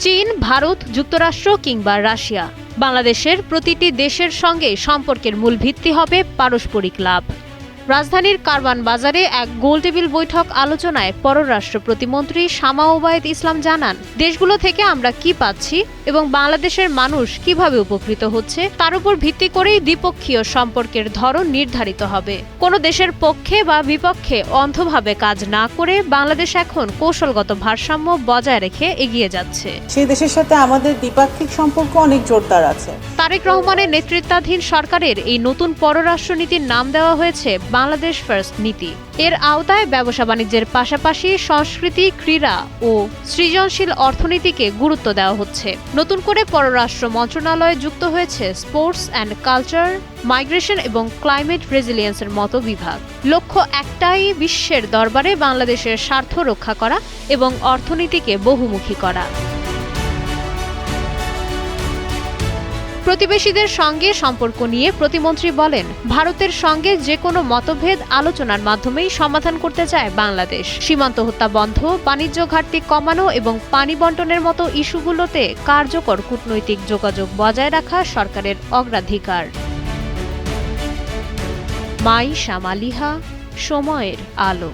চীন, ভারত, যুক্তরাষ্ট্র কিংবা রাশিয়া, বাংলাদেশের প্রতিটি দেশের সঙ্গে সম্পর্কের মূল ভিত্তি হবে পারস্পরিক লাভ। রাজধানীর কারওয়ান বাজারে এক গোলটেবিল বৈঠক আলোচনায় পররাষ্ট্র প্রতিমন্ত্রী শামা ওবায়েদ ইসলাম জানান, দেশগুলো থেকে আমরা কি পাচ্ছি এবং বাংলাদেশের মানুষ কিভাবে উপকৃত হচ্ছে তার উপর ভিত্তি করেই দ্বিপক্ষীয় সম্পর্কের ধরন নির্ধারিত হবে। কোনো দেশের পক্ষে বা বিপক্ষে অন্ধভাবে কাজ না করে বাংলাদেশ এখন কৌশলগত ভারসাম্য বজায় রেখে এগিয়ে যাচ্ছে। সেই দেশের সাথে আমাদের দ্বিপাক্ষিক সম্পর্ক অনেক জোরদার আছে। তারেক রহমানের নেতৃত্বাধীন সরকারের এই নতুন পররাষ্ট্রনীতির নাম দেওয়া হয়েছে বাংলাদেশ ফার্স্ট নীতি। এর আওতায় ব্যবসা বাণিজ্যের পাশাপাশি সংস্কৃতি, ক্রীড়া ও সৃজনশীল অর্থনীতিকে গুরুত্ব দেওয়া হচ্ছে। নতুন করে পররাষ্ট্র মন্ত্রণালয়ে যুক্ত হয়েছে স্পোর্টস অ্যান্ড কালচার, মাইগ্রেশন এবং ক্লাইমেট রেজিলিয়েন্সের মতো বিভাগ। লক্ষ্য একটাই, বিশ্বের দরবারে বাংলাদেশের স্বার্থ রক্ষা করা এবং অর্থনীতিকে বহুমুখী করা। প্রতিবেশীদের সঙ্গে সম্পর্ক নিয়ে প্রতিমন্ত্রী বলেন, ভারতের সঙ্গে যে কোনো মতভেদ আলোচনার মাধ্যমেই সমাধান করতে চায় বাংলাদেশ। সীমান্ত হত্যা বন্ধ, বাণিজ্য ঘাটতি কমানো এবং পানি বণ্টনের মতো ইস্যুগুলোতে কার্যকর কূটনৈতিক যোগাযোগ বজায় রাখা সরকারের অগ্রাধিকার। মাই শামালিহা, সময়ের আলো।